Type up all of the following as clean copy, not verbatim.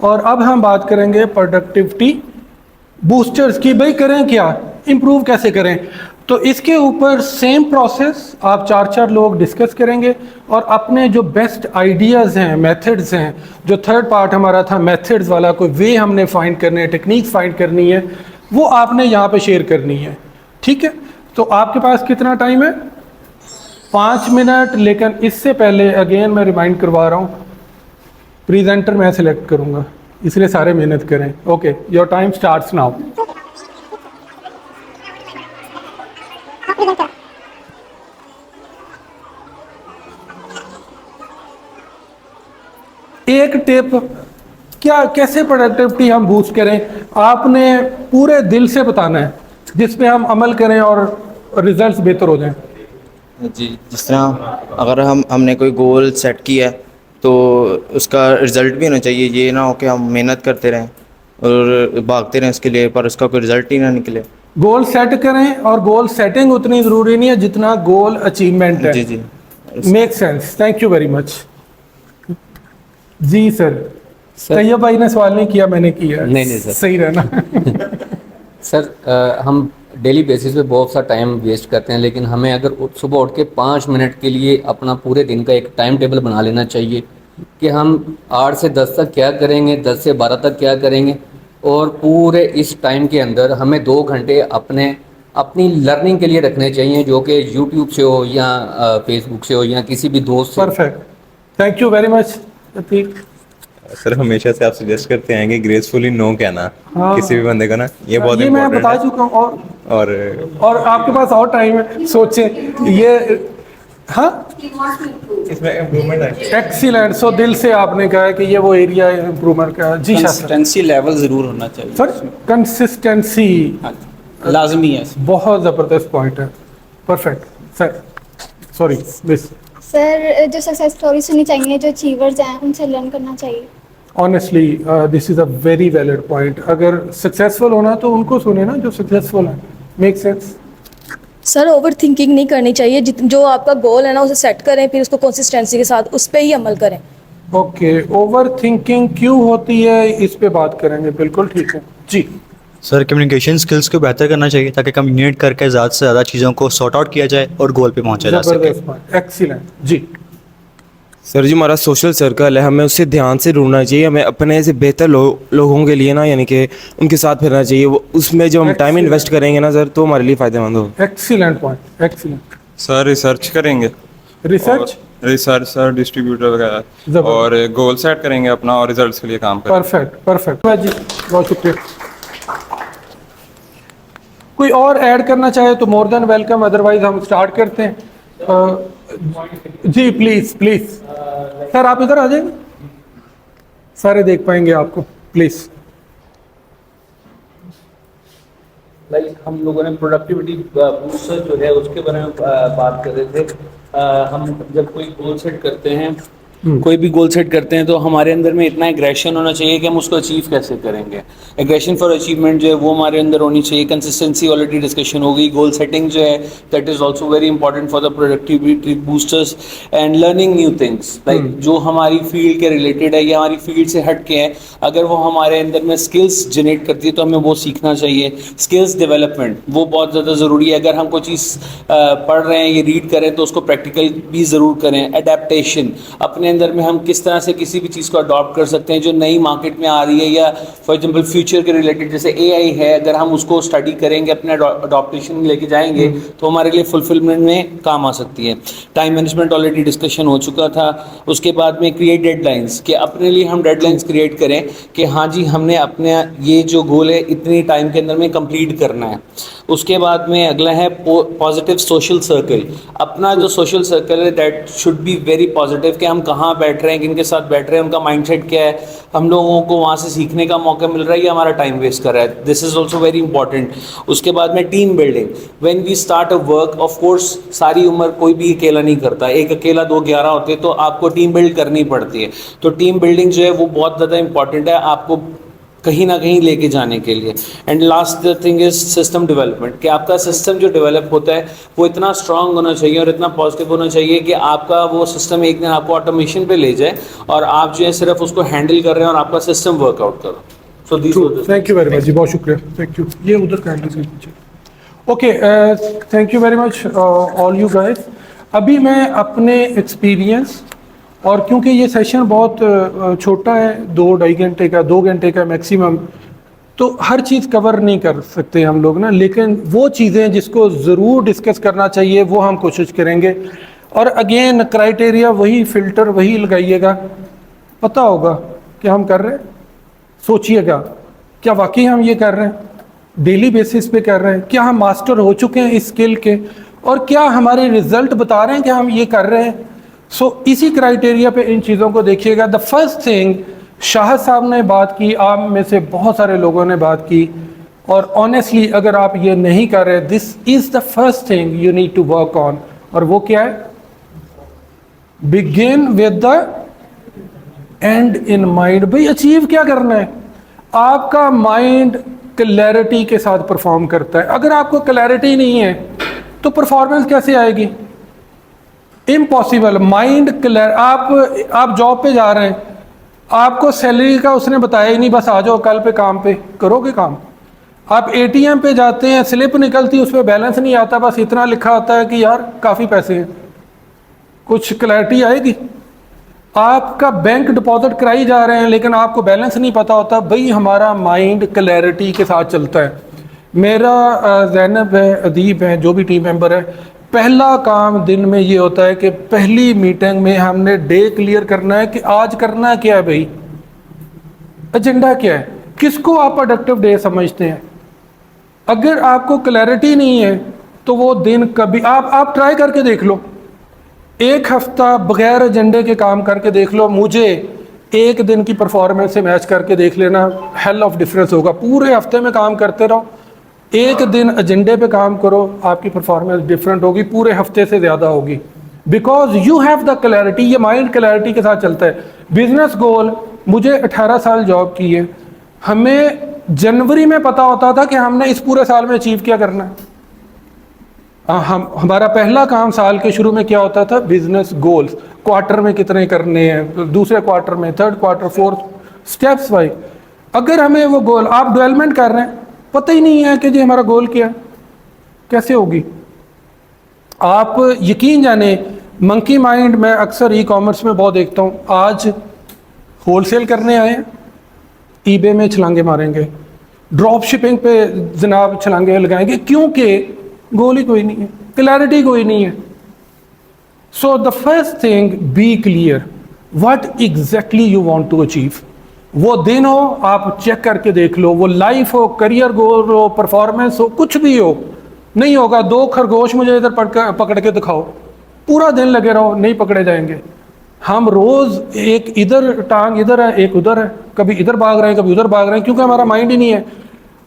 और अब हम बात करेंगे प्रोडक्टिविटी बूस्टर्स की। भाई करें क्या, इम्प्रूव कैसे करें। तो इसके ऊपर सेम प्रोसेस आप चार चार लोग डिस्कस करेंगे और अपने जो बेस्ट आइडियाज़ हैं, मेथड्स हैं, जो थर्ड पार्ट हमारा था मेथड्स वाला, कोई वे हमने फाइंड करने हैं, टेक्निक्स फाइंड करनी है, वो आपने यहाँ पे शेयर करनी है। ठीक है, तो आपके पास कितना टाइम है? 5 मिनट। लेकिन इससे पहले अगेन मैं रिमाइंड करवा रहा हूँ, प्रेजेंटर मैं सिलेक्ट करूँगा, इसलिए सारे मेहनत करें। Okay, your time starts now. एक टिप, क्या कैसे प्रोडक्टिविटी हम बूस्ट करें, आपने पूरे दिल से बताना है, जिस पे हम अमल करें और रिजल्ट्स बेहतर हो जाएं। जी, जिस तरह अगर हमने कोई गोल सेट किया है तो उसका रिज़ल्ट भी होना चाहिए। ये ना हो कि हम मेहनत करते रहें और भागते रहें उसके लिए, पर उसका कोई रिज़ल्ट ही ना निकले। गोल सेट करें, और गोल सेटिंग उतनी ज़रूरी नहीं है जितना गोल अचीवमेंट है। जी जी, make sense, thank you very much. जी सर, सर तैयब भाई ने सवाल नहीं किया, मैंने किया। नहीं सर, सही रहना। सर हम डेली बेसिस पे बहुत सा टाइम वेस्ट करते हैं, लेकिन हमें अगर सुबह उठ के 5 मिनट के लिए अपना पूरे दिन का एक टाइम टेबल बना लेना चाहिए कि हम 8 से 10 तक क्या करेंगे, 10 से 12 तक क्या करेंगे, और पूरे इस टाइम के अंदर हमें 2 घंटे अपनी लर्निंग के लिए रखने चाहिए, जो कि यूट्यूब से हो या फेसबुक से हो या किसी भी दोस्त से। Perfect, thank you very much Atiq. Sir हमेशा से आप सजेस्ट करते हैं कि ग्रेसफुली नो कहना हाँ, किसी भी बंदे को ना, ये बहुत ये मैं इम्पोर्टेंट बता है। चुका हूँ। और आपके पास और टाइम है, सोचें ये। हाँ, इसमें इम्प्रूवमेंट है। एक्सीलेंट। सो दिल से आपने कहा है कि ये वो एरिया इम्प्रूवमेंट का। जी सर, कंसिस्टेंसी लेवल ज़रूर होना चाहिए। सर कंसिस्टेंसी हाँ, लाजमी है। बहुत ज़बरदस्त पॉइंट है। Perfect sir, sorry miss. Sir जो सक्सेस स्टोरी सुननी चाहिए, जो अचीवर्स हैं उनसे लर्न करना चाहिए। Honestly this is a very valid point. अगर सक्सेसफुल होना तो उनको सुने ना जो सक्सेसफुल है। Make sense. Sir over thinking नहीं करनी चाहिए, जो आपका गोल है ना उसे सेट करें, फिर उसको कंसिस्टेंसी के साथ उस पर ही अमल करें। ओके, ओवर थिंकिंग क्यों होती है इस पे बात करेंगे। बिल्कुल ठीक है जी। सर कम्युनिकेशन स्किल्स को बेहतर करना चाहिए ताकि कम्युनिकेट करके ज़्यादा से ज़्यादा चीज़ों को सॉर्ट आउट किया जाए और गोल पे पहुंचा जा सके। जबरदस्त पॉइंट, एक्सीलेंट जी। सर जी, हमारा सोशल सर्कल है, हमें उससे ध्यान से ढूंढना चाहिए। हमें अपने से बेहतर लोगों के लिए ना, यानी कि उनके साथ फिरना चाहिए। वो उसमें जब हम टाइम इन्वेस्ट करेंगे ना सर, तो हमारे लिए फ़ायदेमंद हो। Excellent point, excellent. Sir research करेंगे, रिसर्च सर डिस्ट्रीब्यूटर वगैरह, और गोल सेट करेंगे अपना और रिजल्ट्स के लिए काम करेंगे। परफेक्ट परफेक्ट जी, बहुत शुक्रिया। कोई और ऐड करना चाहे तो मोर देन वेलकम, अदरवाइज हम स्टार्ट करते हैं। जी प्लीज प्लीज सर, आप इधर आ जाएंगे, सारे देख पाएंगे आपको, प्लीज। लाइक हम लोगों ने प्रोडक्टिविटी बूस्टर जो है उसके बारे में बात कर रहे थे। हम जब कोई गोल सेट करते हैं, कोई भी गोल सेट करते हैं, तो हमारे अंदर में इतना एग्रेशन होना चाहिए कि हम उसको अचीव कैसे करेंगे। एग्रेशन फॉर अचीवमेंट जो है वो हमारे अंदर होनी चाहिए। कंसिस्टेंसी ऑलरेडी डिस्कशन हो गई। गोल सेटिंग जो है that is also very important for the productivity boosters. And learning new things, like जो हमारी फील्ड के रिलेटेड है या हमारी फील्ड से हट के है, अगर वो हमारे अंदर में स्किल्स जनरेट करती है तो हमें वो सीखना चाहिए। स्किल्स डेवलपमेंट वो बहुत ज़्यादा ज़रूरी है। अगर हम कोई चीज़ पढ़ रहे हैं, ये रीड करें, तो उसको प्रैक्टिकल भी ज़रूर करें। अडेप्टेशन, अपने अंदर में हम किस तरह से किसी भी चीज़ को अडॉप्ट कर सकते हैं जो नई मार्केट में आ रही है, या फॉर एग्जांपल फ्यूचर के रिलेटेड जैसे एआई है, अगर हम उसको स्टडी करेंगे, अपने अडॉप्टेशन में लेके जाएंगे तो हमारे लिए फुलफिलमेंट में काम आ सकती है। टाइम मैनेजमेंट ऑलरेडी डिस्कशन हो चुका था। उसके बाद में क्रिएट डेडलाइंस, कि अपने लिए हम डेडलाइंस क्रिएट करें कि हाँ जी हमने अपने ये जो गोल है इतनी टाइम के अंदर में कंप्लीट करना है। उसके बाद में अगला है पॉजिटिव सोशल सर्कल। अपना जो सोशल सर्कल है that should be very positive, कि हम कहाँ बैठ रहे हैं, किन के साथ बैठ रहे हैं, उनका माइंडसेट क्या है, हम लोगों को वहाँ से सीखने का मौका मिल रहा है या हमारा टाइम वेस्ट कर रहा है। This is also very important. उसके बाद में team building. When we start a work, of course सारी उम्र कोई भी अकेला नहीं करता, एक अकेला 2 11 होते, तो आपको टीम बिल्ड करनी पड़ती है। तो टीम बिल्डिंग जो है वो बहुत ज़्यादा इंपॉर्टेंट है। आपको कहीं ना कहीं लेके जाने के लिए। And last thing is system development, कि आपका सिस्टम जो डेवलप होता है वो इतना स्ट्रांग होना चाहिए और इतना पॉजिटिव होना चाहिए कि आपका वो सिस्टम एक दिन आपको ऑटोमेशन पे ले जाए और आप जो है सिर्फ उसको हैंडल कर रहे हैं और आपका सिस्टम वर्कआउट करो। So this thank you very much जी, बहुत शुक्रिया, थैंक यू। ये उधर कर लीजिए पीछे। Okay, thank you very much all you guys. अभी मैं अपने एक्सपीरियंस, और क्योंकि ये सेशन बहुत छोटा है, 2-2.5 घंटे का, 2 घंटे का मैक्सिमम, तो हर चीज़ कवर नहीं कर सकते हम लोग ना, लेकिन वो चीज़ें जिसको ज़रूर डिस्कस करना चाहिए वो हम कोशिश करेंगे। और अगेन क्राइटेरिया वही, फिल्टर वही लगाइएगा, पता होगा कि हम कर रहे हैं, सोचिएगा क्या वाकई हम ये कर रहे हैं, डेली बेसिस पे कर रहे हैं, क्या हम मास्टर हो चुके हैं इस स्किल के, और क्या हमारे रिजल्ट बता रहे हैं कि हम ये कर रहे हैं। सो इसी क्राइटेरिया पे इन चीज़ों को देखिएगा। द फर्स्ट थिंग, शाह साहब ने बात की, आप में से बहुत सारे लोगों ने बात की, और ऑनेस्टली अगर आप ये नहीं कर रहे, this is the first thing you need to work on. और वो क्या है? Begin with the end in mind. भाई अचीव क्या करना है? आपका माइंड क्लैरिटी के साथ परफॉर्म करता है। अगर आपको क्लैरिटी नहीं है तो परफॉर्मेंस कैसे आएगी? इम्पॉसिबल। माइंड क्लियर, आप जॉब पे जा रहे हैं, आपको सैलरी का उसने बताया ही नहीं, बस आ जाओ कल पे काम पे, करोगे काम? आप एटीएम पे जाते हैं, स्लिप निकलती है, उस पर बैलेंस नहीं आता, बस इतना लिखा होता है कि यार काफ़ी पैसे हैं, कुछ क्लैरिटी आएगी? आपका बैंक डिपॉजिट कराई जा रहे हैं लेकिन आपको बैलेंस नहीं पता होता। भाई हमारा माइंड क्लैरिटी के साथ चलता है। मेरा ज़ैनब है, अदीब है, जो भी टीम मेंबर है, पहला काम दिन में ये होता है कि पहली मीटिंग में हमने डे क्लियर करना है कि आज करना क्या है, भाई एजेंडा क्या है, किसको आप प्रोडक्टिव डे समझते हैं। अगर आपको क्लैरिटी नहीं है तो वो दिन कभी, आप ट्राई करके देख लो, एक हफ्ता बगैर एजेंडे के काम करके देख लो, मुझे एक दिन की परफॉर्मेंस से मैच करके देख लेना, हेल ऑफ डिफरेंस होगा। पूरे हफ्ते में काम करते रहो, एक दिन एजेंडे पे काम करो, आपकी परफॉर्मेंस डिफरेंट होगी, पूरे हफ्ते से ज़्यादा होगी, because you have the clarity. ये माइंड क्लैरिटी के साथ चलता है। बिजनेस गोल, मुझे 18 साल जॉब की है, हमें जनवरी में पता होता था कि हमने इस पूरे साल में अचीव क्या करना है। हमारा पहला काम साल के शुरू में क्या होता था? बिजनेस गोल्स, क्वार्टर में कितने करने हैं, दूसरे क्वार्टर में, third quarter, fourth, steps wise. अगर हमें वो गोल, आप डेवलपमेंट कर रहे हैं, पता ही नहीं है कि जी हमारा गोल क्या है, कैसे होगी? आप यकीन जाने, मंकी माइंड मैं अक्सर ई कॉमर्स में बहुत देखता हूँ, आज होलसेल करने आए हैं, ईबे में छलांगे मारेंगे, ड्रॉप शिपिंग पे जनाब छलांगे लगाएंगे, क्योंकि गोल ही कोई नहीं है, क्लैरिटी कोई नहीं है। So the first thing, be clear what exactly you want to achieve. वो दिन हो, आप चेक करके देख लो, वो लाइफ हो, करियर गोल हो, परफॉर्मेंस हो, कुछ भी हो, नहीं होगा 2 खरगोश मुझे इधर पकड़ के दिखाओ, पूरा दिन लगे रहो, नहीं पकड़े जाएंगे। हम रोज़ एक इधर टांग इधर है, एक उधर है, कभी इधर भाग रहे हैं, कभी उधर भाग रहे हैं, क्योंकि हमारा माइंड ही नहीं है।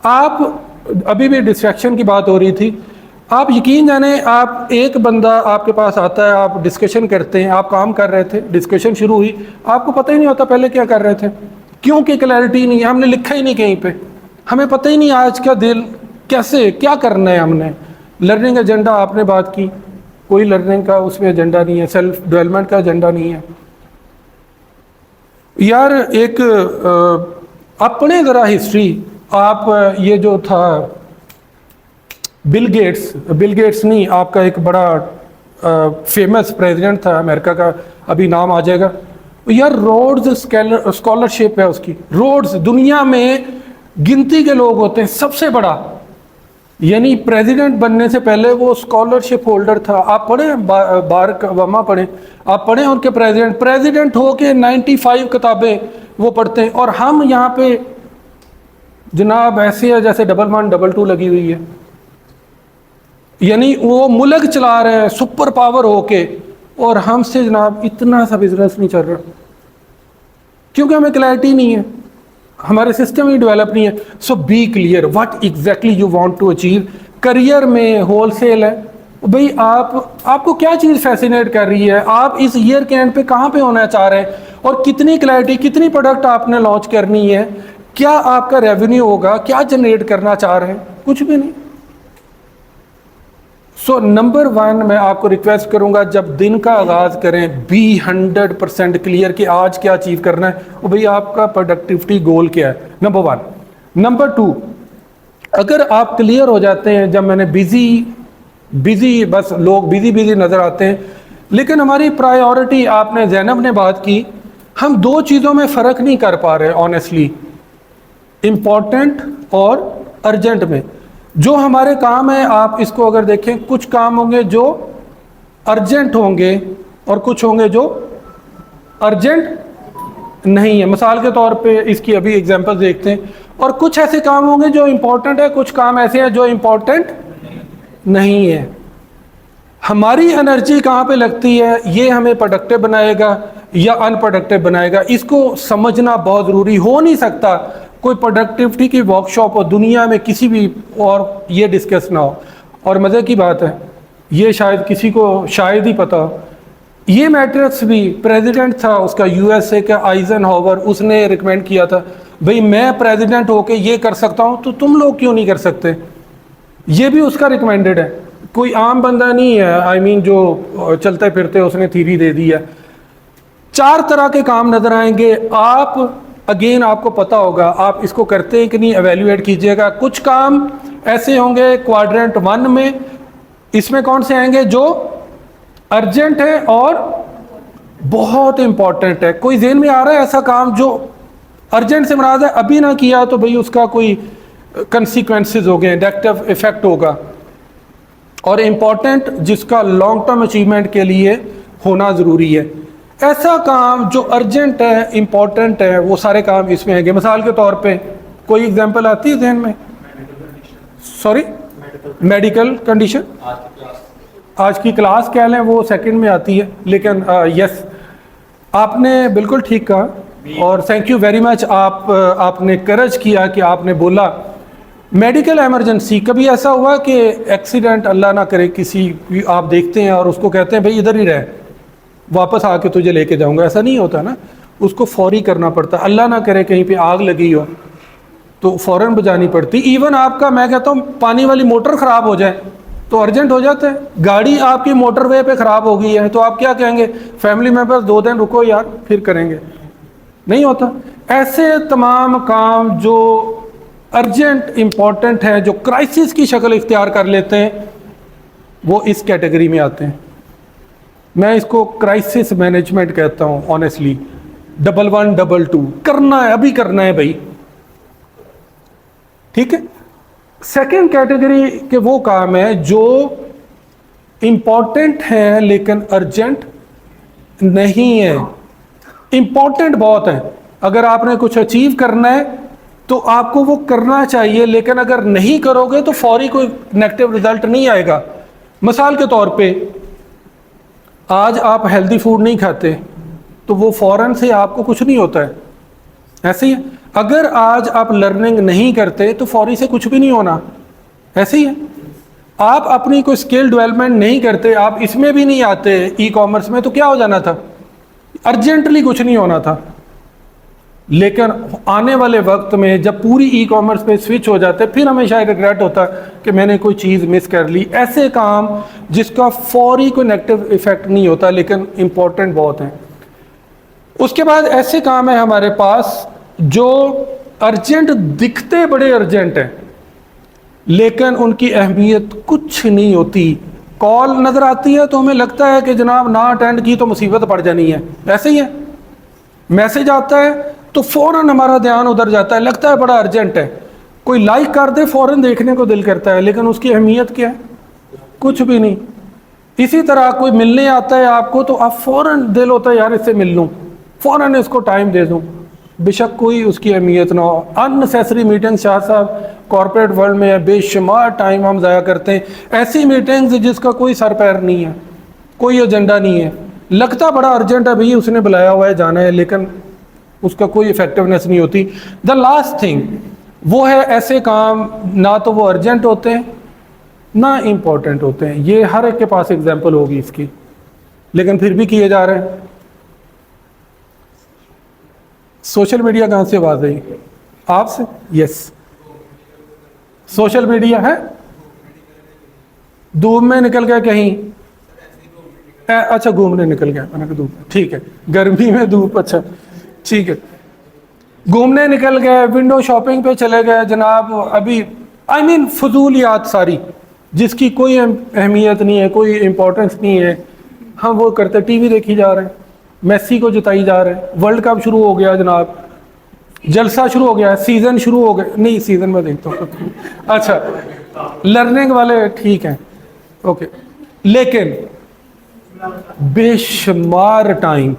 आप अभी भी डिस्ट्रैक्शन की बात हो रही थी, आप यकीन जाने, आप एक बंदा आपके पास आता है, आप डिस्कशन करते हैं, आप काम कर रहे थे, डिस्कशन शुरू हुई, आपको पता ही नहीं होता पहले क्या कर रहे थे, क्योंकि क्लैरिटी नहीं है, हमने लिखा ही नहीं कहीं पे, हमें पता ही नहीं आज का दिन कैसे क्या करना है। हमने लर्निंग एजेंडा, आपने बात की, कोई लर्निंग का उसमें एजेंडा नहीं है, सेल्फ डेवलपमेंट का एजेंडा नहीं है। यार एक अपने ज़रा हिस्ट्री, आप ये जो था बिल गेट्स नहीं, आपका एक बड़ा फेमस प्रेसिडेंट था अमेरिका का, अभी नाम आ जाएगा यार, रोड्स स्कॉलरशिप है उसकी, रोड्स दुनिया में गिनती के लोग होते हैं, सबसे बड़ा, यानी प्रेसिडेंट बनने से पहले वो स्कॉलरशिप होल्डर था। आप पढ़े बारक ओबामा पढ़े, आप पढ़े उनके प्रेसिडेंट हो के 95 किताबें वो पढ़ते हैं, और हम यहाँ पे जनाब ऐसे है जैसे 1 1 2 लगी हुई है, यानी वो मुल्क चला रहे हैं सुपर पावर होके, और हमसे जनाब इतना सा बिजनेस नहीं चल रहा, क्योंकि हमें क्लैरिटी नहीं है, हमारे सिस्टम ही डेवलप नहीं है। So be clear what exactly you want to achieve. Career में होलसेल है भाई, आपको क्या चीज़ फैसिनेट कर रही है, आप इस ईयर के एंड पे कहाँ पे होना चाह रहे हैं, और कितनी क्लैरिटी, कितनी प्रोडक्ट आपने लॉन्च करनी है, क्या आपका रेवेन्यू होगा, क्या जनरेट करना चाह रहे हैं? कुछ भी नहीं। सो नंबर 1 मैं आपको रिक्वेस्ट करूंगा, जब दिन का आगाज़ करें बी 100% क्लियर कि आज क्या अचीव करना है और भाई आपका प्रोडक्टिविटी गोल क्या है, नंबर 1। नंबर 2, अगर आप क्लियर हो जाते हैं, जब मैंने बिजी बस लोग बिजी नज़र आते हैं, लेकिन हमारी प्रायोरिटी, आपने जैनब ने बात की, हम 2 चीज़ों में फ़र्क नहीं कर पा रहे ऑनेस्टली, इम्पॉर्टेंट और अर्जेंट में। जो हमारे काम है, आप इसको अगर देखें, कुछ काम होंगे जो अर्जेंट होंगे और कुछ होंगे जो अर्जेंट नहीं है। मिसाल के तौर पे इसकी अभी एग्जांपल देखते हैं। और कुछ ऐसे काम होंगे जो इम्पोर्टेंट है, कुछ काम ऐसे हैं जो इम्पोर्टेंट नहीं है। हमारी एनर्जी कहाँ पे लगती है, ये हमें प्रोडक्टिव बनाएगा या अनप्रोडक्टिव बनाएगा, इसको समझना बहुत ज़रूरी। हो नहीं सकता कोई प्रोडक्टिविटी की वर्कशॉप हो दुनिया में किसी भी और ये डिस्कस ना हो। और मज़े की बात है, ये शायद किसी को शायद ही पता हो, ये मैट्रिक्स भी प्रेसिडेंट था उसका यूएसए का आइजनहावर, उसने रिकमेंड किया था भाई मैं प्रेसिडेंट होके ये कर सकता हूँ तो तुम लोग क्यों नहीं कर सकते। ये भी उसका रिकमेंडेड है, कोई आम बंदा नहीं है, आई मीन जो चलते फिरते उसने थीरी दे दी है। 4 तरह के काम नज़र आएंगे। आप अगेन आपको पता होगा, आप इसको करते हैं कि नहीं, एवेल्युएट कीजिएगा। कुछ काम ऐसे होंगे क्वाड्रेंट 1 में, इसमें कौन से आएंगे जो अर्जेंट है और बहुत इंपॉर्टेंट है। कोई ज़हन में आ रहा है ऐसा काम जो अर्जेंट से मुराद है, अभी ना किया तो भाई उसका कोई कंसिक्वेंसेस हो गए, नेगेटिव इफेक्ट होगा। और इम्पॉर्टेंट जिसका लॉन्ग टर्म अचीवमेंट के लिए होना ज़रूरी है। ऐसा काम जो अर्जेंट है, इम्पॉर्टेंट है, वो सारे काम इसमें आएंगे। मिसाल के तौर पे कोई एग्जांपल आती है जहन में? Sorry, medical condition. आज की क्लास कह लें वो सेकंड में आती है, लेकिन यस आपने बिल्कुल ठीक कहा और थैंक यू वेरी मच। आपने करज किया कि आपने बोला मेडिकल इमरजेंसी। कभी ऐसा हुआ कि एक्सीडेंट अल्लाह ना करे किसी, आप देखते हैं और उसको कहते हैं भाई इधर ही रह, वापस आके तुझे लेके जाऊंगा, ऐसा नहीं होता ना, उसको फौरी करना पड़ता। अल्लाह ना करे कहीं पे आग लगी हो तो फ़ौरन बजानी पड़ती। इवन आपका, मैं कहता हूँ, पानी वाली मोटर ख़राब हो जाए तो अर्जेंट हो जाता है। गाड़ी आपकी मोटरवे पे ख़राब हो गई है तो आप क्या कहेंगे, फैमिली मेम्बर्स 2 दिन रुको यार फिर करेंगे, नहीं होता। ऐसे तमाम काम जो अर्जेंट इम्पॉर्टेंट है, जो क्राइसिस की शक्ल इख्तियार कर लेते हैं, वो इस कैटेगरी में आते हैं। मैं इसको क्राइसिस मैनेजमेंट कहता हूँ ऑनेस्टली। 11 22 करना है, अभी करना है भाई, ठीक है। सेकेंड कैटेगरी के वो काम है जो इम्पॉर्टेंट है लेकिन अर्जेंट नहीं है। इम्पॉर्टेंट बहुत है, अगर आपने कुछ अचीव करना है तो आपको वो करना चाहिए, लेकिन अगर नहीं करोगे तो फौरी कोई नेगेटिव रिजल्ट नहीं आएगा। मिसाल के तौर पे आज आप हेल्दी फूड नहीं खाते तो वो फ़ौरन से आपको कुछ नहीं होता है, ऐसे ही है। अगर आज आप लर्निंग नहीं करते तो फौरी से कुछ भी नहीं होना, ऐसे ही है। आप अपनी कोई स्किल डेवलपमेंट नहीं करते, आप इसमें भी नहीं आते ई कॉमर्स में, तो क्या हो जाना था, अर्जेंटली कुछ नहीं होना था। लेकिन आने वाले वक्त में जब पूरी ई कॉमर्स पे स्विच हो जाते फिर हमें शायद रिग्रेट होता कि मैंने कोई चीज़ मिस कर ली। ऐसे काम जिसका फौरी कोई नेगेटिव इफेक्ट नहीं होता लेकिन इम्पोर्टेंट बहुत हैं। उसके बाद ऐसे काम है हमारे पास जो अर्जेंट दिखते बड़े अर्जेंट हैं लेकिन उनकी अहमियत कुछ नहीं होती। कॉल नज़र आती है तो हमें लगता है कि जनाब ना अटेंड की तो मुसीबत पड़ जानी है, ऐसे ही है। मैसेज आता है तो फ़ौरन हमारा ध्यान उधर जाता है, लगता है बड़ा अर्जेंट है। कोई लाइक कर दे फ़ौरन देखने को दिल करता है, लेकिन उसकी अहमियत क्या है, कुछ भी नहीं। इसी तरह कोई मिलने आता है आपको तो आप फ़ौरन दिल होता है यार इससे मिल लूँ, फ़ौरन इसको टाइम दे दूँ, बेशक कोई उसकी अहमियत ना हो। अननेसेसरी मीटिंग शाह साहब कॉर्पोरेट वर्ल्ड में है, बेशुमार टाइम हम ज़ाया करते हैं। ऐसी मीटिंग्स जिसका कोई सर पैर नहीं है, कोई एजेंडा नहीं है, लगता बड़ा अर्जेंट है भैया उसने बुलाया हुआ है जाना है, लेकिन उसका कोई इफेक्टिवनेस नहीं होती। द लास्ट थिंग वो है ऐसे काम ना तो वो अर्जेंट होते हैं ना इम्पोर्टेंट होते हैं। ये हर एक के पास एग्जांपल होगी इसकी, लेकिन फिर भी किए जा रहे हैं। सोशल मीडिया कहाँ से आवाज़ आई? आपसे? यस। सोशल मीडिया है, धूप में निकल गया कहीं, अच्छा घूमने निकल गया, मैंने कहा धूप, ठीक है, गर्मी में धूप, अच्छा ठीक है, घूमने निकल गए, विंडो शॉपिंग पे चले गए जनाब, अभी आई मीन फजूलियात सारी जिसकी कोई अहमियत नहीं है, कोई इम्पोर्टेंस नहीं है, हम वो करते, टीवी देखी जा रहे हैं, मेसी को जिताई जा रहे हैं, वर्ल्ड कप शुरू हो गया जनाब, जलसा शुरू हो गया, सीज़न शुरू हो गया, नहीं सीज़न में देखता हूँ, अच्छा लर्निंग वाले ठीक हैं, ओके, लेकिन बेशुमार टाइम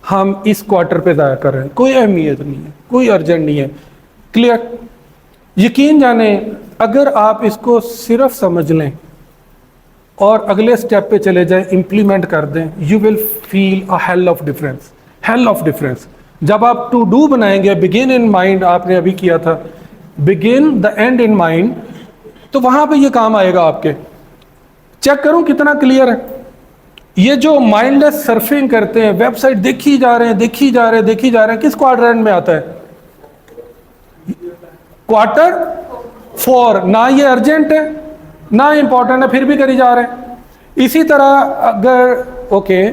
हम इस क्वार्टर पे ज़ाया कर रहे हैं, कोई अहमियत नहीं है, कोई अर्जेंट नहीं है, क्लियर? यकीन जाने अगर आप इसको सिर्फ समझ लें और अगले स्टेप पे चले जाएं, इम्प्लीमेंट कर दें, you will feel a hell of difference, hell of difference. जब आप टू डू बनाएंगे, बिगिन इन माइंड आपने अभी किया था, begin the end in mind, तो वहाँ पे ये काम आएगा आपके। चेक करूँ कितना क्लियर है। ये जो माइंडलेस सर्फिंग करते हैं, वेबसाइट देखी जा रहे हैं, देखी जा रहे हैं, देखी जा रहे हैं, किस क्वाड्रेंट में आता है? क्वार्टर 4। ना ये अर्जेंट है ना इंपॉर्टेंट है, फिर भी करी जा रहे हैं। इसी तरह अगर ओके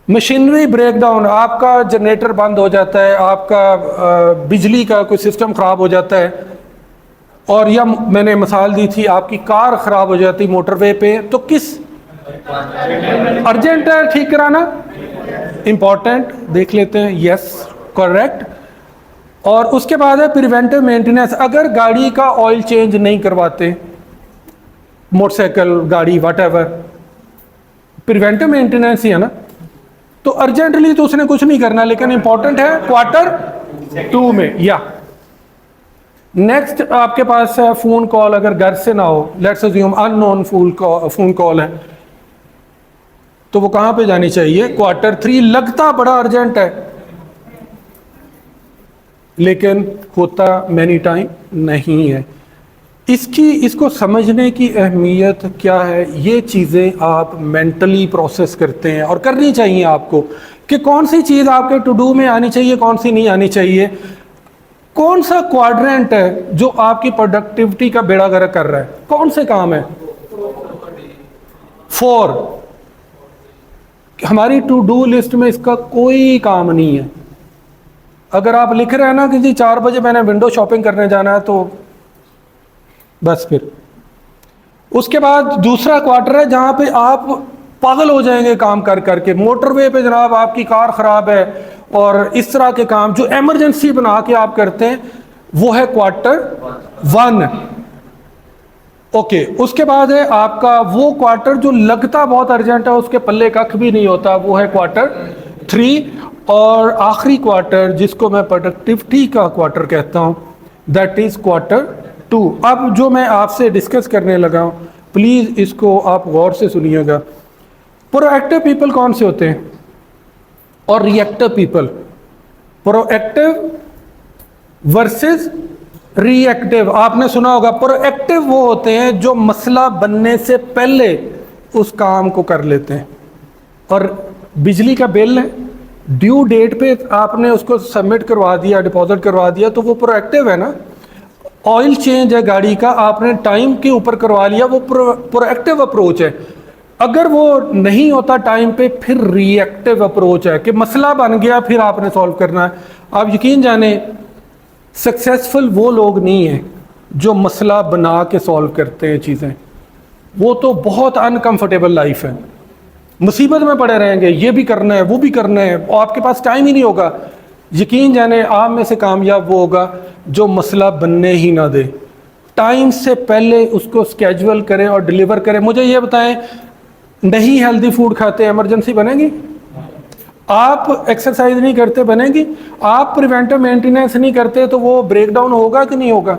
मशीनरी ब्रेकडाउन, आपका जनरेटर बंद हो जाता है, आपका बिजली का कोई सिस्टम ख़राब हो जाता है, और या मैंने मिसाल दी थी आपकी कार ख़राब हो जाती मोटरवे पे, तो किस अर्जेंट है ठीक कराना, इंपॉर्टेंट? देख लेते हैं, यस करेक्ट। और उसके बाद है प्रिवेंटिव मेंटेनेंस। अगर गाड़ी का ऑयल चेंज नहीं करवाते, मोटरसाइकिल गाड़ी वट प्रिवेंटिव मेंटेनेंस ही है ना, तो अर्जेंटली तो उसने कुछ नहीं करना, लेकिन इंपॉर्टेंट है क्वार्टर 2 में। या नेक्स्ट आपके पास है फोन कॉल, अगर घर से ना हो, let's assume unknown phone call है, तो वो कहां पे जानी चाहिए? क्वार्टर 3। लगता बड़ा अर्जेंट है, लेकिन होता मैनी टाइम नहीं है। इसको समझने की अहमियत क्या है, ये चीज़ें आप मेंटली प्रोसेस करते हैं और करनी चाहिए आपको, कि कौन सी चीज़ आपके टू डू में आनी चाहिए, कौन सी नहीं आनी चाहिए, कौन सा क्वाड्रेंट है जो आपकी प्रोडक्टिविटी का बेड़ा गर्क कर रहा है, कौन से काम है? 4। हमारी टू डू लिस्ट में इसका कोई काम नहीं है। अगर आप लिख रहे हैं ना कि जी 4 बजे मैंने विंडो शॉपिंग करने जाना है, तो बस फिर उसके बाद दूसरा क्वार्टर है जहां पे आप पागल हो जाएंगे काम कर करके। मोटरवे पे जनाब आपकी कार खराब है, और इस तरह के काम जो इमरजेंसी बना के आप करते हैं, वो है क्वार्टर 1। ओके, उसके बाद है आपका वो क्वार्टर जो लगता बहुत अर्जेंट है, उसके पल्ले कख भी नहीं होता, वो है क्वार्टर 3। और आखिरी क्वार्टर जिसको मैं प्रोडक्टिविटी का क्वार्टर कहता हूं, दैट इज क्वार्टर 2। अब जो मैं आपसे डिस्कस करने लगा हूं, प्लीज इसको आप गौर से सुनिएगा। प्रोएक्टिव पीपल कौन से होते हैं और reactive people? Proactive versus reactive. आपने सुना होगा, प्रोएक्टिव वो होते हैं जो मसला बनने से पहले उस काम को कर लेते हैं। और बिजली का बिल है, ड्यू डेट पे आपने उसको सबमिट करवा दिया, डिपॉजिट करवा दिया, तो वो प्रोएक्टिव है ना। ऑयल चेंज है गाड़ी का, आपने टाइम के ऊपर करवा लिया, वो प्रोएक्टिव अप्रोच है। अगर वो नहीं होता टाइम पे, फिर रिएक्टिव अप्रोच है कि मसला बन गया, फिर आपने सॉल्व करना है। आप यकीन जाने सक्सेसफुल वो लोग नहीं हैं जो मसला बना के सॉल्व करते हैं चीज़ें, वो तो बहुत अनकंफर्टेबल लाइफ है, मुसीबत में पड़े रहेंगे, ये भी करना है, वो भी करना है, और आपके पास टाइम ही नहीं होगा। यकीन जाने आप में से कामयाब वो होगा जो मसला बनने ही ना दे, टाइम से पहले उसको स्केड्यूल करे और डिलीवर करे। मुझे ये बताएं, नहीं हेल्दी फूड खाते इमरजेंसी बनेगी? आप एक्सरसाइज नहीं करते बनेगी? आप प्रिवेंटिव मेंटेनेंस नहीं करते तो वो ब्रेकडाउन होगा कि नहीं होगा?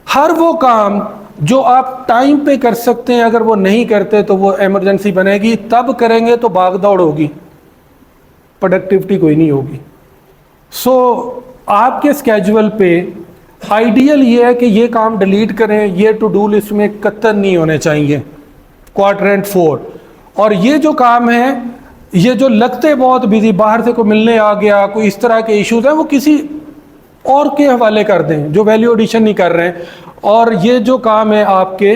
हर वो काम जो आप टाइम पे कर सकते हैं, अगर वो नहीं करते तो वो इमरजेंसी बनेगी। तब करेंगे तो भाग दौड़ होगी, प्रोडक्टिविटी कोई नहीं होगी। सो आपके स्केड्यूल पे आइडियल ये है कि ये काम डिलीट करें, ये टू डू लिस्ट में कतई नहीं होने चाहिए, क्वाड्रेंट 4। और ये जो काम है, ये जो लगते बहुत बिजी, बाहर से कोई मिलने आ गया, कोई इस तरह के इश्यूज हैं, वो किसी और के हवाले कर दें जो वैल्यू एडिशन नहीं कर रहे हैं, और ये जो काम है आपके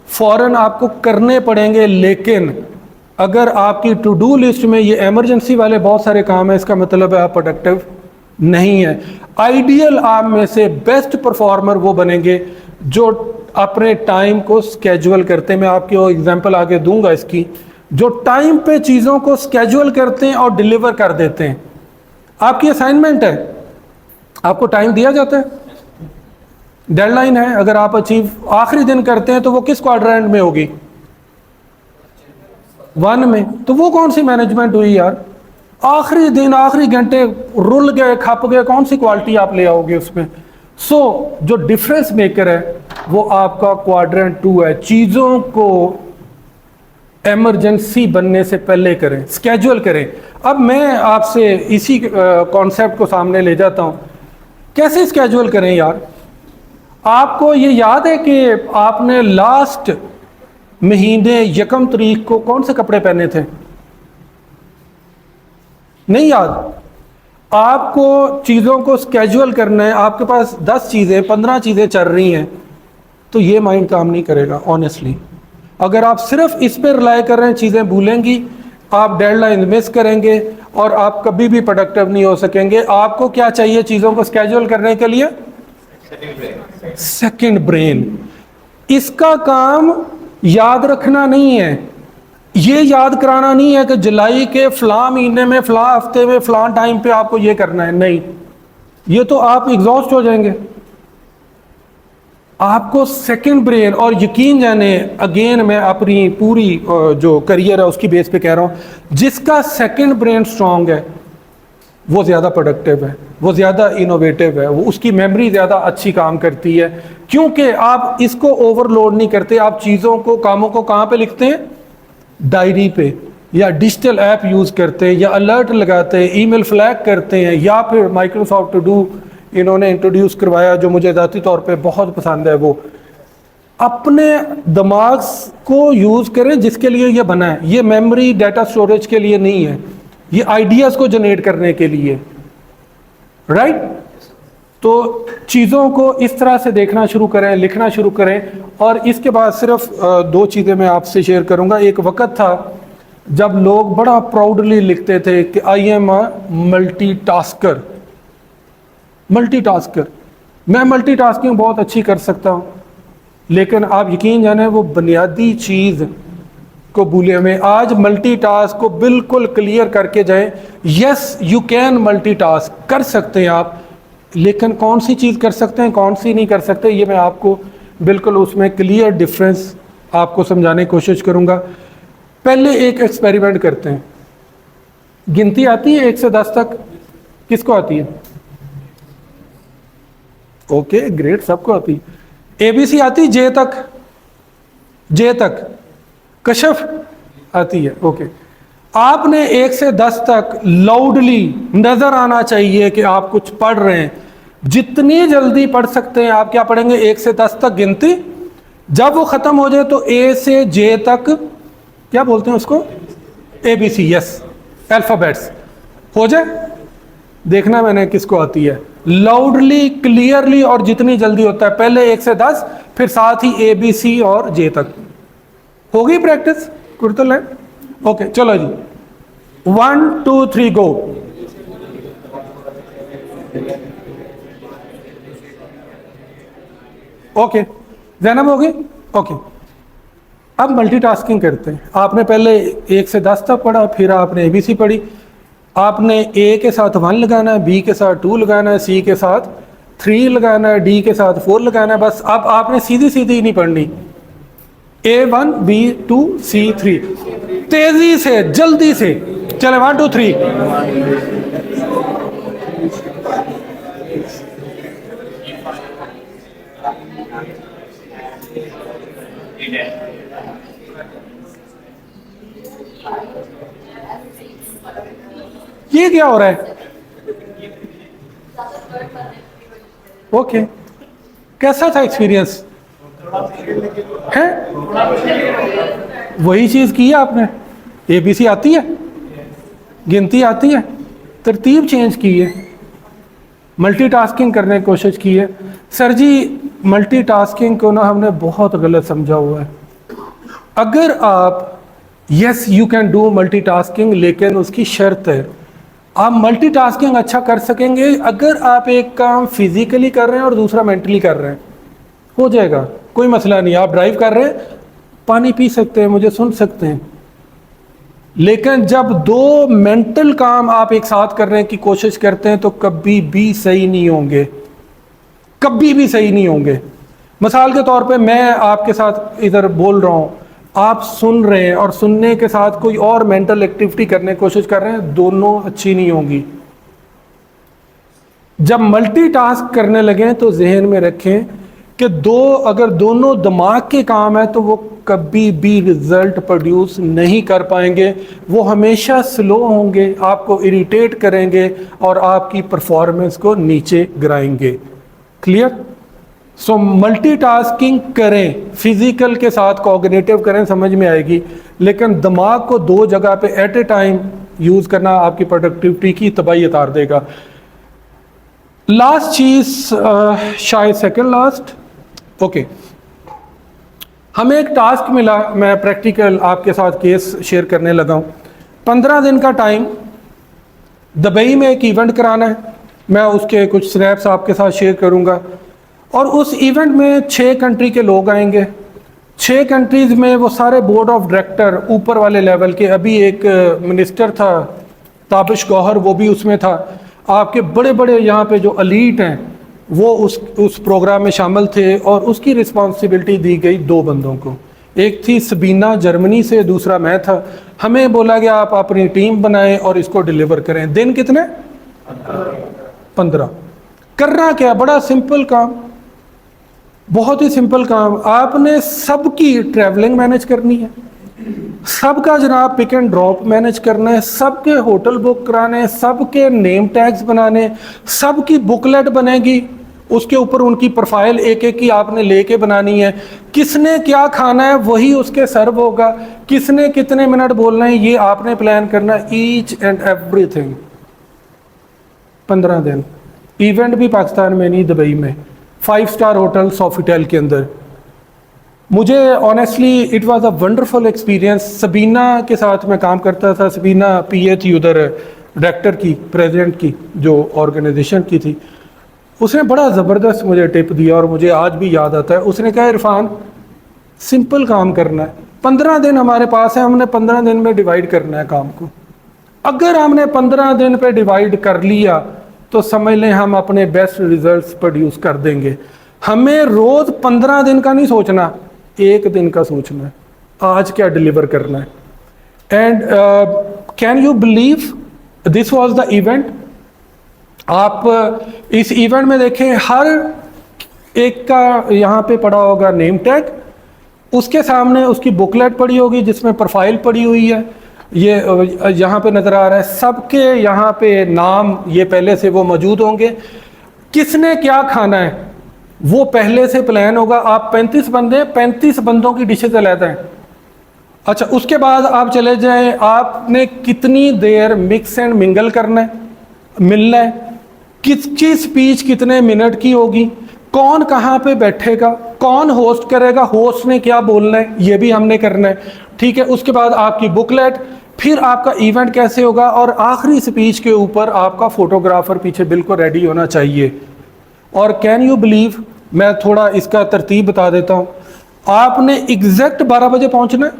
फ़ौरन आपको करने पड़ेंगे। लेकिन अगर आपकी टू डू लिस्ट में ये इमरजेंसी वाले बहुत सारे काम हैं, इसका मतलब है आप प्रोडक्टिव नहीं है। आइडियल आप में से बेस्ट परफॉर्मर वो बनेंगे जो अपने टाइम को स्केजुअल करते हैं। मैं आपको एग्जांपल आगे दूंगा इसकी, जो टाइम पे चीज़ों को स्केजुअल करते हैं और डिलीवर कर देते हैं। आपकी असाइनमेंट है, आपको टाइम दिया जाता है, डेडलाइन है, अगर आप अचीव आखिरी दिन करते हैं तो वो किस क्वाड्रेंट में होगी? 1 में। तो वो कौन सी मैनेजमेंट हुई यार? आखिरी दिन आखिरी घंटे रुल गए खप गए, कौन सी क्वालिटी आप ले आओगे उसमें? सो जो डिफरेंस मेकर है वो आपका क्वाड्रेंट 2 है। चीज़ों को इमरजेंसी बनने से पहले करें, स्केजुअल करें। अब मैं आपसे इसी कॉन्सेप्ट को सामने ले जाता हूँ। कैसे स्केजुअल करें यार? आपको ये याद है कि आपने लास्ट महीने 1 तारीख को कौन से कपड़े पहने थे? नहीं याद? आपको चीज़ों को स्केजुअल करना है, आपके पास 10 चीज़ें 15 चीज़ें चल रही हैं, तो ये माइंड काम नहीं करेगा ऑनेस्टली। अगर आप सिर्फ इस पर रिलाई कर रहे हैं, चीज़ें भूलेंगी, आप डेडलाइन मिस करेंगे और आप कभी भी प्रोडक्टिव नहीं हो सकेंगे। आपको क्या चाहिए चीज़ों को स्केजुअल करने के लिए? Second brain. इसका काम याद रखना नहीं है, ये याद कराना नहीं है कि जुलाई के फलां महीने में फलां हफ्ते में फलां टाइम पे आपको ये करना है। नहीं, ये तो आप एग्जॉस्ट हो जाएंगे। आपको सेकंड ब्रेन, और यकीन जाने अगेन मैं अपनी पूरी जो करियर है उसकी बेस पे कह रहा हूँ, जिसका सेकंड ब्रेन स्ट्रांग है वो ज़्यादा प्रोडक्टिव है, वो ज़्यादा इनोवेटिव है, वो उसकी मेमोरी ज़्यादा अच्छी काम करती है, क्योंकि आप इसको ओवरलोड नहीं करते। आप चीज़ों को, कामों को कहाँ पे लिखते हैं? डायरी पे, या डिजिटल ऐप यूज़ करते हैं, या अलर्ट लगाते हैं, ईमेल फ्लैग करते हैं, या फिर माइक्रोसॉफ्ट टू डू इन्होंने इंट्रोड्यूस करवाया जो मुझे ज़ाती तौर पे बहुत पसंद है। वो अपने दिमाग को यूज़ करें जिसके लिए ये बना है। ये मेमोरी डाटा स्टोरेज के लिए नहीं है, ये आइडियाज़ को जनरेट करने के लिए, राइट? तो चीज़ों को इस तरह से देखना शुरू करें, लिखना शुरू करें। और इसके बाद सिर्फ 2 चीज़ें मैं आपसे शेयर करूंगा। एक वक्त था जब लोग बड़ा प्राउडली लिखते थे कि I am a multitasker. Multitasker, मैं मल्टीटास्किंग बहुत अच्छी कर सकता हूँ, लेकिन आप यकीन जाने वो बुनियादी चीज़ को भूले हमें। आज मल्टीटास्क को बिल्कुल क्लियर करके जाएं। यस, यू कैन मल्टीटास्क, कर सकते हैं आप, लेकिन कौन सी चीज़ कर सकते हैं, कौन सी नहीं कर सकते, ये मैं आपको बिल्कुल उसमें क्लियर डिफरेंस आपको समझाने की कोशिश करूँगा। पहले एक एक्सपेरिमेंट करते हैं। गिनती आती है 1 से 10 तक? किसको आती है? ओके ग्रेट, सबको आती है। ABC आती है? जे तक? जे तक? कशफ आती है? ओके। आपने 1 से 10 तक लाउडली नजर आना चाहिए कि आप कुछ पढ़ रहे हैं। जितनी जल्दी पढ़ सकते हैं आप क्या पढ़ेंगे? 1 से 10 तक गिनती। जब वो खत्म हो जाए तो A से J तक, क्या बोलते हैं उसको? ABC, यस, अल्फाबेट्स हो जाए। देखना मैंने किसको आती है, लाउडली, क्लियरली, और जितनी जल्दी होता है। पहले 1 से 10, फिर साथ ही ABC और J तक। हो गई प्रैक्टिस? कुर्तल है? ओके, चलो जी, 1 2 3 गो। ओके, जैनब हो गई? ओके, अब मल्टीटास्किंग करते हैं। आपने पहले 1 से 10 तक पढ़ा, फिर आपने ABC पढ़ी। आपने A के साथ 1 लगाना है, B के साथ 2 लगाना है, C के साथ 3 लगाना है, D के साथ 4 लगाना है। बस अब आपने सीधी सीधी नहीं पढ़नी, A1 B2 C3, तेजी से, जल्दी से चले। 1 2 3। ये क्या हो रहा है? ओके, कैसा था एक्सपीरियंस? है वही चीज की है आपने। ABC आती है, गिनती आती है, तरतीब चेंज की है। मल्टीटास्किंग करने की कोशिश की है। सर जी मल्टीटास्किंग को ना हमने बहुत गलत समझा हुआ है। अगर आप yes you can do multitasking, लेकिन उसकी शर्त है आप मल्टीटास्किंग अच्छा कर सकेंगे अगर आप एक काम फिजिकली कर रहे हैं और दूसरा मेंटली कर रहे हैं, हो जाएगा, कोई मसला नहीं। आप ड्राइव कर रहे हैं, पानी पी सकते हैं, मुझे सुन सकते हैं, लेकिन जब दो मेंटल काम आप एक साथ करने की कोशिश करते हैं तो कभी भी सही नहीं होंगे, कभी भी सही नहीं होंगे। मिसाल के तौर पे मैं आपके साथ इधर बोल रहा हूँ, आप सुन रहे हैं और सुनने के साथ कोई और मेंटल एक्टिविटी करने की कोशिश कर रहे हैं, दोनों अच्छी नहीं होंगी। जब मल्टीटास्क करने लगे तो जहन में रखें कि अगर दोनों दिमाग के काम है तो वो कभी भी रिजल्ट प्रोड्यूस नहीं कर पाएंगे, वो हमेशा स्लो होंगे, आपको इरिटेट करेंगे और आपकी परफॉर्मेंस को नीचे गिराएंगे। क्लियर? सो मल्टीटास्किंग करें, फिजिकल के साथ कॉग्निटिव करें, समझ में आएगी, लेकिन दिमाग को दो जगह पे एट ए टाइम यूज करना आपकी प्रोडक्टिविटी की तबाही उतार देगा। लास्ट चीज, शायद सेकंड लास्ट, ओके, हमें एक टास्क मिला, मैं प्रैक्टिकल आपके साथ केस शेयर करने लगा हूँ। 15 दिन का टाइम, दुबई में एक इवेंट कराना है, मैं उसके कुछ स्नैप्स आपके साथ शेयर करूँगा, और उस इवेंट में 6 कंट्री के लोग आएंगे। 6 कंट्रीज़ में वो सारे बोर्ड ऑफ डायरेक्टर ऊपर वाले लेवल के, अभी एक मिनिस्टर था ताबिश गौहर, वो भी उसमें था, आपके बड़े बड़े यहाँ पे जो अलीट हैं वो उस प्रोग्राम में शामिल थे, और उसकी रिस्पॉन्सिबिलिटी दी गई 2 बंदों को, एक थी सबीना जर्मनी से, दूसरा मैं था। हमें बोला गया आप अपनी टीम बनाएं और इसको डिलीवर करें। दिन कितने? 15। करना क्या, बड़ा सिंपल काम, बहुत ही सिंपल काम। आपने सबकी ट्रैवलिंग मैनेज करनी है, सबका जनाब पिक एंड ड्रॉप मैनेज करना है, सबके होटल बुक कराने, सबके नेम टैग्स बनाने, सबकी बुकलेट बनेगी, उसके ऊपर उनकी प्रोफाइल एक एक की आपने लेके बनानी है। किसने क्या खाना है वही उसके सर्व होगा, किसने कितने मिनट बोलना है ये आपने प्लान करना है, ईच एंड एवरीथिंग। 15 दिन, इवेंट भी पाकिस्तान में नहीं, दुबई में, 5 स्टार होटल सोफिटेल के अंदर। मुझे honestly it was a wonderful experience. Sabina के साथ मैं काम करता था, सबीना पीए थी उधर डायरेक्टर की, प्रेसिडेंट की जो ऑर्गेनाइजेशन की थी। उसने बड़ा ज़बरदस्त मुझे टिप दिया और मुझे आज भी याद आता है। उसने कहा इरफान सिंपल काम करना है, 15 दिन हमारे पास है, हमने 15 दिन में डिवाइड करना है काम को। अगर हमने 15 दिन पे डिवाइड कर लिया तो समझ लें हम अपने बेस्ट रिजल्ट्स प्रोड्यूस कर देंगे। हमें रोज़ 15 दिन का नहीं सोचना, 1 दिन का सोचना है, आज क्या डिलीवर करना है। And can you believe this was the event. आप इस इवेंट में देखें हर एक का यहाँ पे पड़ा होगा नेम टैग, उसके सामने उसकी बुकलेट पड़ी होगी जिसमें प्रोफाइल पड़ी हुई है, ये यहाँ पे नज़र आ रहा है, सबके यहाँ पे नाम ये पहले से वो मौजूद होंगे, किसने क्या खाना है वो पहले से प्लान होगा। आप 35 बंदे, 35 बंदों की डिशेज अलग हैं। अच्छा, उसके बाद आप चले जाएं, आपने कितनी देर मिक्स एंड मिंगल करना है, मिलना है, किसकी स्पीच कितने मिनट की होगी, कौन कहाँ पे बैठेगा, कौन होस्ट करेगा, होस्ट ने क्या बोलना है, ये भी हमने करना है। ठीक है, उसके बाद आपकी बुकलेट, फिर आपका इवेंट कैसे होगा, और आखिरी स्पीच के ऊपर आपका फोटोग्राफर पीछे बिल्कुल रेडी होना चाहिए। और कैन यू बिलीव, मैं थोड़ा इसका तरतीब बता देता हूँ। आपने एग्जैक्ट 12 बजे पहुँचना है,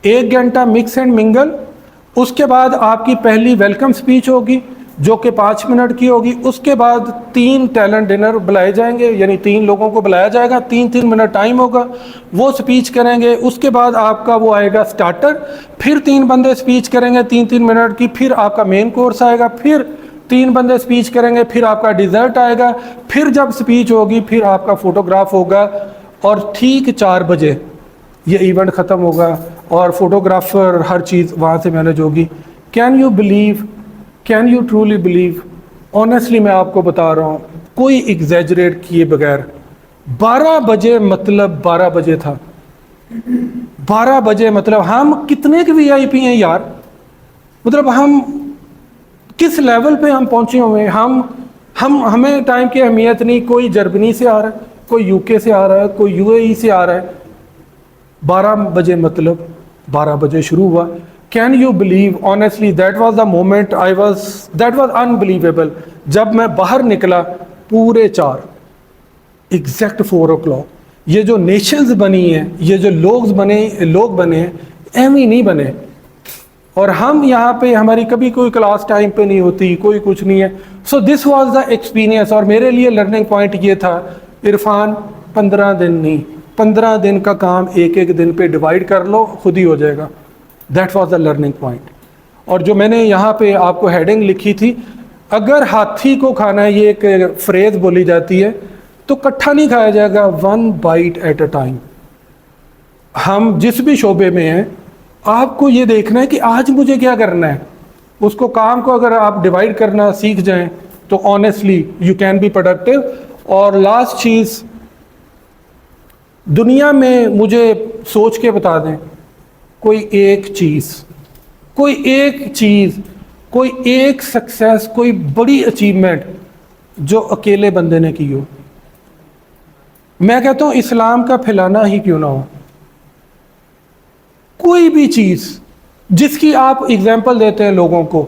1 घंटा मिक्स एंड मिंगल, उसके बाद आपकी पहली वेलकम स्पीच होगी जो कि 5 मिनट की होगी। उसके बाद 3 टैलेंट डिनर बुलाए जाएंगे, यानी 3 लोगों को बुलाया जाएगा, 3-3 मिनट टाइम होगा, वो स्पीच करेंगे। उसके बाद आपका वो आएगा स्टार्टर, फिर 3 बंदे स्पीच करेंगे 3-3 मिनट की, फिर आपका मेन कोर्स आएगा, फिर 3 बंदे स्पीच करेंगे, फिर आपका डिज़र्ट आएगा, फिर जब स्पीच होगी फिर आपका फोटोग्राफ होगा, और ठीक 4 बजे ये इवेंट ख़त्म होगा और फोटोग्राफर हर चीज़ वहाँ से मैनेज होगी। Can you believe, can you truly believe, honestly मैं आपको बता रहा हूँ कोई एग्जैजरेट किए बगैर, 12 बजे मतलब 12 बजे था। 12 बजे मतलब हम कितने के VIP हैं यार, मतलब हम किस लेवल पे हम पहुंचे हुए हैं। हम हमें टाइम की अहमियत नहीं, कोई जर्मनी से आ रहा है, कोई यूके से आ रहा है, कोई यूएई से आ रहा है, 12 बजे मतलब 12 बजे शुरू हुआ। Can you believe honestly that was the moment that was unbelievable. जब मैं बाहर निकला पूरे 4 एग्जैक्ट 4 o'clock। ये जो नेशंस बनी हैं, ये जो लोग बने हैं, एवं नहीं बने। और हम यहाँ पे हमारी कभी कोई क्लास टाइम पे नहीं होती, कोई कुछ नहीं है। So this was the experience. और मेरे लिए लर्निंग पॉइंट ये था, इरफान 15 दिन नहीं, 15 दिन का काम एक एक दिन पे डिवाइड कर लो, खुद ही हो जाएगा। That was the learning point. और जो मैंने यहाँ पे आपको हेडिंग लिखी थी, अगर हाथी को खाना है, ये एक फ्रेज बोली जाती है, तो इकट्ठा नहीं खाया जाएगा, 1 bite एट अ टाइम। हम जिस भी शोबे में हैं, आपको ये देखना है कि आज मुझे क्या करना है। उसको काम को अगर आप डिवाइड करना सीख जाएं तो honestly you can be productive. और लास्ट चीज़, दुनिया में मुझे सोच के बता दें कोई एक चीज़, कोई एक सक्सेस, कोई बड़ी अचीवमेंट जो अकेले बंदे ने की हो। मैं कहता हूँ इस्लाम का फैलाना ही क्यों ना हो, कोई भी चीज़ जिसकी आप एग्जाम्पल देते हैं लोगों को,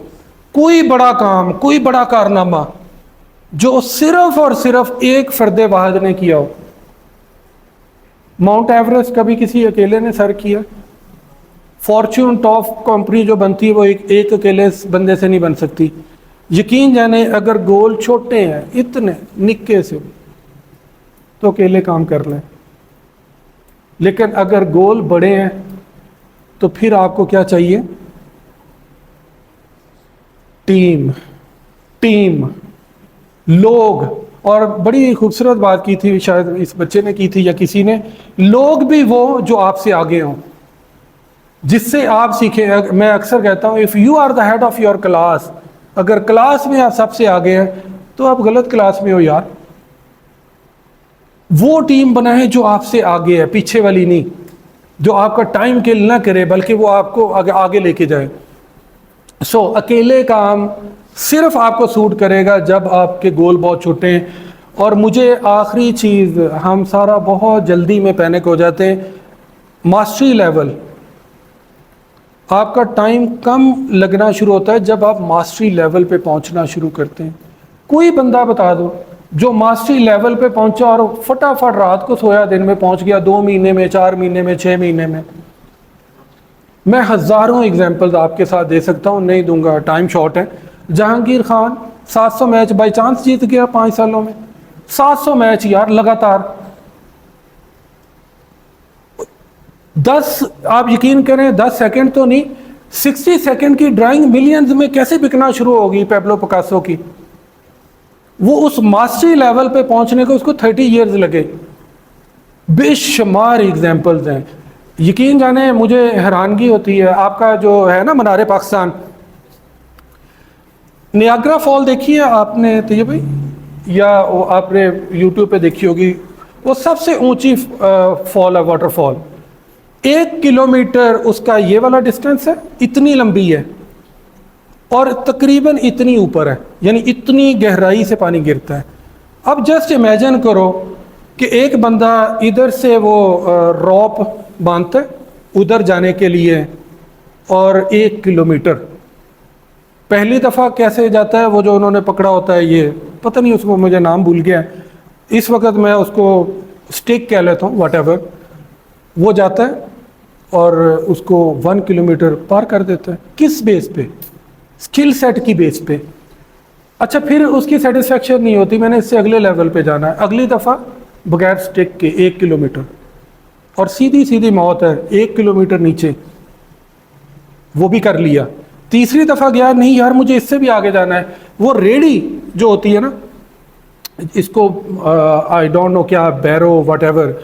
कोई बड़ा काम, कोई बड़ा कारनामा जो सिर्फ और सिर्फ एक फर्द वाहिद ने किया हो। माउंट एवरेस्ट कभी किसी अकेले ने सर किया? फॉर्च्यून टॉप कंपनी जो बनती है वो एक अकेले बंदे से नहीं बन सकती। यकीन जाने अगर गोल छोटे हैं, इतने निक्के से, तो अकेले काम कर लें। लेकिन अगर गोल बड़े हैं तो फिर आपको क्या चाहिए? टीम, लोग। और बड़ी खूबसूरत बात की थी, शायद इस बच्चे ने की थी या किसी ने, लोग भी वो जो आपसे आगे हों, जिससे आप सीखें। मैं अक्सर कहता हूँ, if you are the head of your class, अगर क्लास में आप सबसे आगे हैं तो आप गलत क्लास में हो यार। वो टीम बनाए जो आपसे आगे है, पीछे वाली नहीं, जो आपका टाइम किल ना करे बल्कि वो आपको आगे लेके जाए। सो अकेले काम सिर्फ आपको सूट करेगा जब आपके गोल बहुत छोटे हैं। और मुझे आखिरी चीज़, हम सारा बहुत जल्दी में पैनिक हो जाते हैं। मास्टरी लेवल, आपका टाइम कम लगना शुरू होता है जब आप मास्टरी लेवल पे पहुंचना शुरू करते हैं। कोई बंदा बता दो जो मास्टरी लेवल पे पहुंचा और फटाफट रात को सोया, दिन में पहुंच गया, 2 महीने में, 4 महीने में, 6 महीने में। मैं हज़ारों एग्जांपल्स आपके साथ दे सकता हूं, नहीं दूंगा, टाइम शॉर्ट है। Jahangir Khan 700 match by chance जीत गया 5 सालों में। 700 मैच यार लगातार। 10, आप यकीन करें 10 सेकंड तो नहीं, 60 सेकंड की ड्राइंग मिलियंस में कैसे बिकना शुरू होगी पैब्लो पिकासो की। वो उस मास्टरी लेवल पे पहुंचने को उसको 30 इयर्स लगे। बेशुमार एग्जाम्पल्स हैं। यकीन जाने मुझे हैरानगी होती है, आपका जो है ना मनारे पाकिस्तान, नियाग्रा फॉल देखी है आपने तो ये भाई, या वो आपने यूट्यूब पे देखी होगी, वो सबसे ऊंची फॉल है, वाटरफॉल। 1 किलोमीटर उसका ये वाला डिस्टेंस है, इतनी लंबी है और तकरीबन इतनी ऊपर है, यानी इतनी गहराई से पानी गिरता है। अब जस्ट इमेजिन करो कि एक बंदा इधर से वो रॉप बांधता है उधर जाने के लिए, और 1 किलोमीटर पहली दफ़ा कैसे जाता है, वो जो उन्होंने पकड़ा होता है, ये पता नहीं उसको, मुझे नाम भूल गया है इस वक्त, मैं उसको स्टिक कह लेता हूँ, व्हाटएवर। वो जाता है और उसको 1 किलोमीटर पार कर देता है। किस बेस पे? स्किल सेट की बेस पे। अच्छा, फिर उसकी सेटिस्फेक्शन नहीं होती, मैंने इससे अगले लेवल पे जाना है। अगली दफ़ा बगैर स्टिक के 1 किलोमीटर, और सीधी सीधी मौत है 1 किलोमीटर नीचे, वो भी कर लिया। तीसरी दफ़ा गया, नहीं यार मुझे इससे भी आगे जाना है। वो रेडी जो होती है ना, इसको आई डोंट नो क्या, बैरो व्हाटएवर,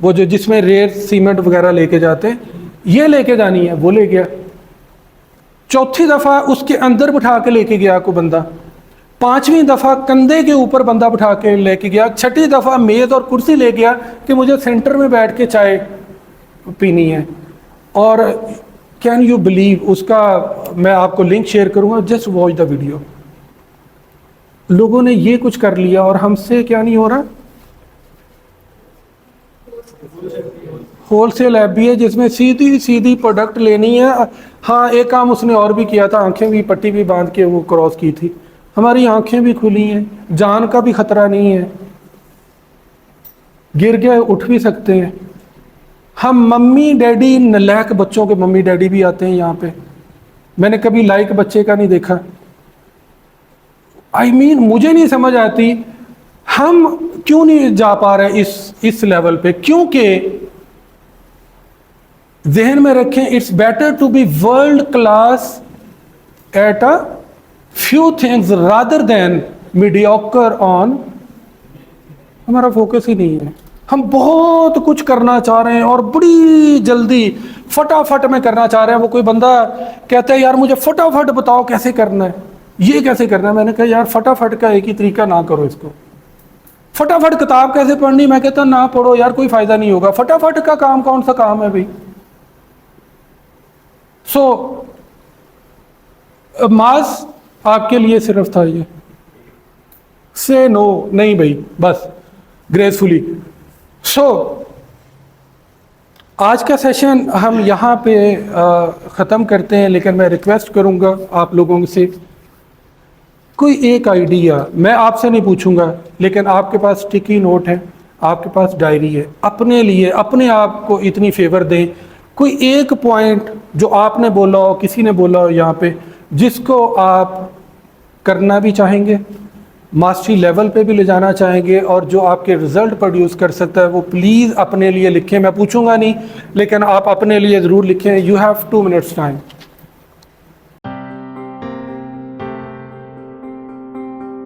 वो जो जिसमें रेत सीमेंट वगैरह लेके जाते हैं, ये लेके जानी है, वो ले गया। चौथी दफ़ा उसके अंदर बिठा के लेके गया को बंदा। 5वीं दफ़ा कंधे के ऊपर बंदा बिठा के लेके गया। 6ठी दफ़ा मेज़ और कुर्सी ले गया कि मुझे सेंटर में बैठ के चाय पीनी है। और कैन यू बिलीव, उसका मैं आपको लिंक शेयर करूँगा, जस्ट वॉच द वीडियो। लोगों ने ये कुछ कर लिया और हमसे क्या नहीं हो रहा। होलसेल ऐप भी है जिसमें सीधी सीधी प्रोडक्ट लेनी है। हाँ, एक काम उसने और भी किया था, आंखें भी पट्टी भी बांध के वो क्रॉस की थी। हमारी आंखें भी खुली हैं, जान का भी खतरा नहीं है, गिर गए उठ भी सकते हैं। हम मम्मी डैडी, नलायक बच्चों के मम्मी डैडी भी आते हैं यहाँ पे। मैंने कभी लाइक बच्चे का नहीं देखा। I mean, मुझे नहीं समझ आती हम क्यों नहीं जा पा रहे इस लेवल पे। क्योंकि जहन में रखें, it's better to be world class at a few things rather than mediocre on. हमारा फोकस ही नहीं है। हम बहुत कुछ करना चाह रहे हैं और बड़ी जल्दी फटाफट में करना चाह रहे हैं। वो कोई बंदा कहता है यार मुझे फटाफट बताओ कैसे करना है, ये कैसे करना है। मैंने कहा यार फटाफट का एक ही तरीका, ना करो इसको। फटाफट किताब कैसे पढ़नी, मैं कहता ना पढ़ो यार, कोई फायदा नहीं होगा। फटाफट का काम कौन सा काम है भाई। सो मास आपके लिए सिर्फ था ये, से नो नहीं भाई, बस ग्रेसफुली। सो आज का सेशन हम यहाँ पे ख़त्म करते हैं, लेकिन मैं रिक्वेस्ट करूँगा आप लोगों से, कोई एक आइडिया, मैं आपसे नहीं पूछूंगा, लेकिन आपके पास स्टिकी नोट है, आपके पास डायरी है, अपने लिए अपने आप को इतनी फेवर दें। कोई एक पॉइंट जो आपने बोला हो, किसी ने बोला हो यहाँ पे, जिसको आप करना भी चाहेंगे, मास्टरी लेवल पे भी ले जाना चाहेंगे, और जो आपके रिज़ल्ट प्रोड्यूस कर सकता है, वो प्लीज़ अपने लिए लिखें। मैं पूछूंगा नहीं, लेकिन आप अपने लिए ज़रूर लिखें। You have 2 minutes time.